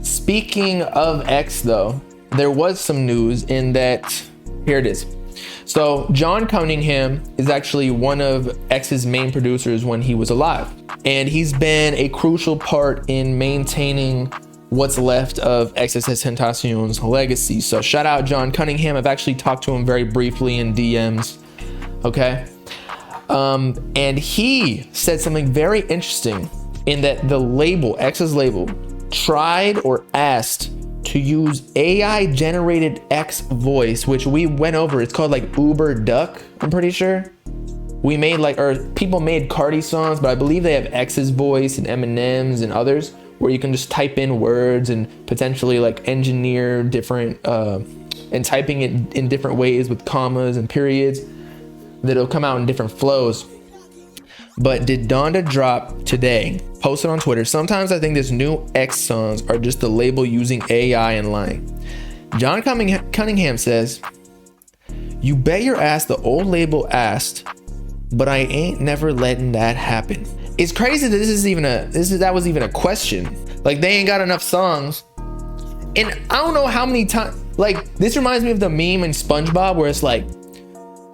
Speaking of X though, there was some news in that, here it is. So John Cunningham is actually one of X's main producers when he was alive. And he's been a crucial part in maintaining what's left of XXXTentacion's legacy. So shout out John Cunningham. I've actually talked to him very briefly in DMs. Okay. And he said something very interesting in that the label, X's label, tried or asked to use AI generated X voice, which we went over. It's called like Uber Duck, I'm pretty sure. We made like, or people made Cardi songs, but I believe they have X's voice and Eminem's and others where you can just type in words and potentially like engineer different, and typing it in different ways with commas and periods that'll come out in different flows. But did Donda drop today, posted on Twitter, sometimes I think this new X songs are just the label using AI and lying. John Cunningham says, you bet your ass the old label asked, but I ain't never letting that happen. It's crazy that that was even a question. Like they ain't got enough songs. And I don't know how many times, like this reminds me of the meme in SpongeBob where it's like,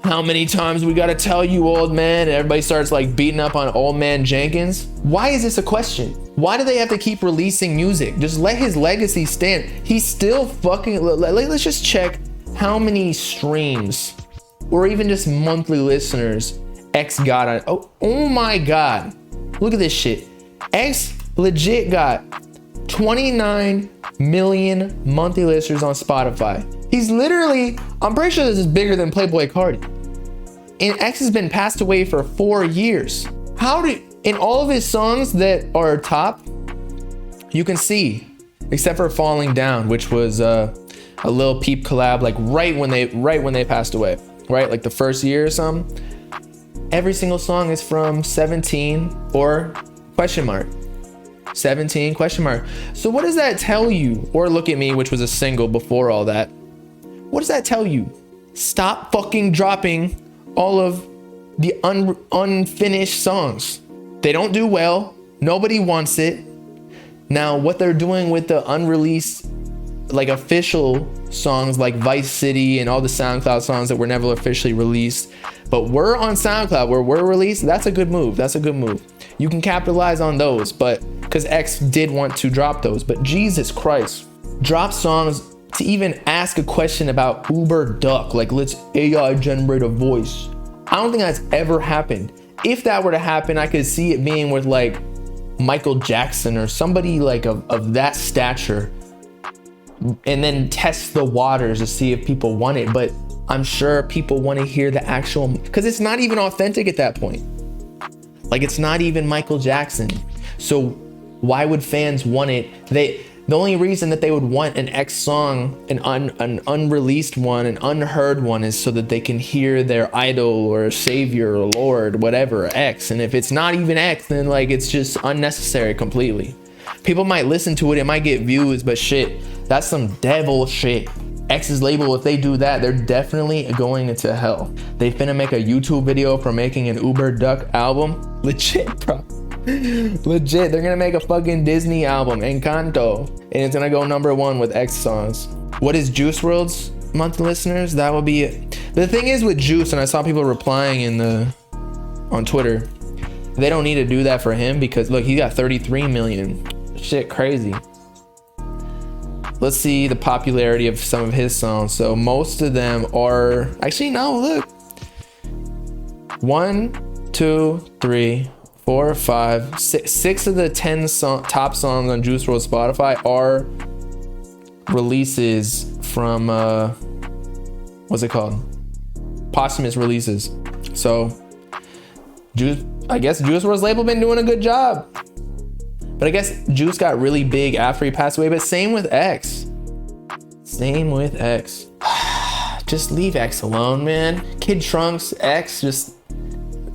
how many times we gotta tell you, old man? And everybody starts like beating up on old man Jenkins. Why is this a question? Why do they have to keep releasing music? Just let his legacy stand. He's still fucking, let's just check how many streams or even just monthly listeners X got on. Oh my God. Look at this shit. X legit got 29 million monthly listeners on Spotify. He's literally, I'm pretty sure this is bigger than Playboy Cardi. And X has been passed away for 4 years. In all of his songs that are top, you can see, except for Falling Down, which was a Lil Peep collab, like right when they passed away, right? Like the first year or something. Every single song is from 17 or question mark. 17 question mark. So what does that tell you? Or Look at Me, which was a single before all that. What does that tell you? Stop fucking dropping all of the unfinished songs. They don't do well. Nobody wants it. Now, what they're doing with the unreleased, like official songs like Vice City and all the SoundCloud songs that were never officially released, but we're on SoundCloud where we're released, that's a good move. That's a good move. You can capitalize on those, but because X did want to drop those, but Jesus Christ, drop songs to even ask a question about Uber Duck, like let's AI generate a voice. I don't think that's ever happened. If that were to happen, I could see it being with like Michael Jackson or somebody like of that stature, and then test the waters to see if people want it. But I'm sure people want to hear the actual, because it's not even authentic at that point. Like it's not even Michael Jackson. So why would fans want it? The only reason that they would want an X song, an unreleased one, an unheard one, is so that they can hear their idol or savior or Lord, whatever, X. And if it's not even X, then like it's just unnecessary completely. People might listen to it, it might get views, but shit, that's some devil shit. X's label, if they do that, they're definitely going into hell. They finna make a YouTube video for making an Uber Duck album. Legit, bro. Legit, they're gonna make a fucking Disney album, Encanto, and it's gonna go #1 with X songs. What is Juice WRLD's monthly listeners? That would be it. The thing is with Juice, and I saw people replying on Twitter, they don't need to do that for him because look, he got 33 million. Shit, crazy. Let's see the popularity of some of his songs. So most of them are actually, no, look, 1, 2, 3, 4, 5, 6 of the 10 top songs on Juice WRLD Spotify are releases from what's it called? Posthumous releases. So I guess Juice WRLD's label been doing a good job. But I guess Juice got really big after he passed away, but same with X. Same with X. Just leave X alone, man. Kid Trunks, X, just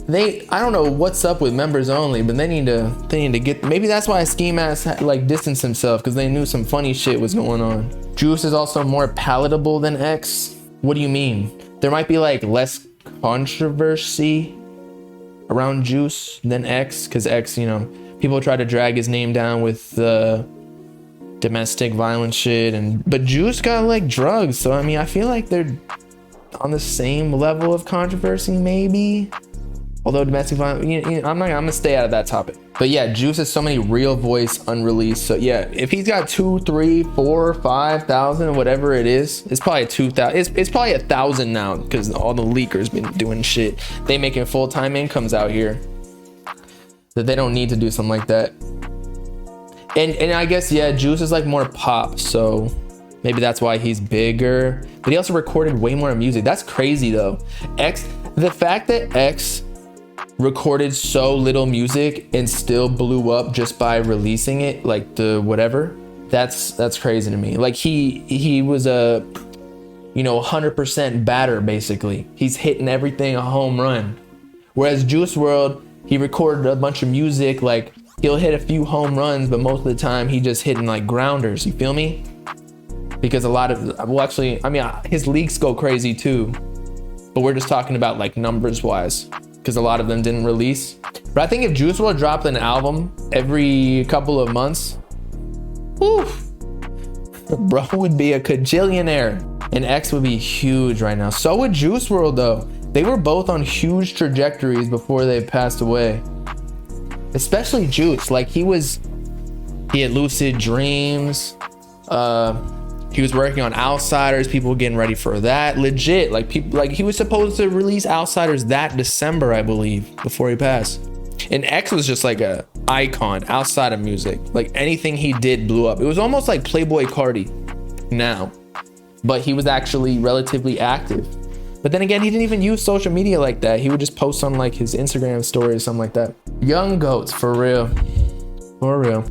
I don't know what's up with members only, but they need to get, maybe that's why Ski Mask like distanced himself, because they knew some funny shit was going on. Juice is also more palatable than X. What do you mean? There might be like less controversy around Juice than X, because X, you know, people try to drag his name down with the domestic violence shit, but Juice got like drugs, so I mean, I feel like they're on the same level of controversy, maybe. Although domestic violence, I'm gonna stay out of that topic. But yeah, Juice has so many real voice unreleased. So yeah, if he's got 2, 3, 4, 5,000, whatever it is, it's probably 2,000. It's probably 1,000 now because all the leakers been doing shit. They making full-time incomes out here that they don't need to do something like that. And I guess, yeah, Juice is like more pop, so maybe that's why he's bigger. But he also recorded way more music. That's crazy though. The fact that X recorded so little music and still blew up just by releasing it, like the whatever, that's crazy to me. Like he was a 100% batter basically. He's hitting everything a home run. Whereas Juice WRLD, he recorded a bunch of music, like he'll hit a few home runs, but most of the time he just hitting like grounders, you feel me? Because a lot of, well actually, I mean, his leaks go crazy too, but we're just talking about like numbers wise, because a lot of them didn't release. But I think if Juice WRLD dropped an album every couple of months, oof, bro would be a cajillionaire, and X would be huge right now. So would Juice WRLD though. They were both on huge trajectories before they passed away. Especially Juice, like he had lucid dreams. He was working on Outsiders, people were getting ready for that. Legit, like people, like he was supposed to release Outsiders that December, I believe, before he passed. And X was just like a icon outside of music. Like anything he did blew up. It was almost like Playboy Cardi now, but he was actually relatively active. But then again, he didn't even use social media like that. He would just post on like his Instagram story or something like that. Young goats, for real. For real.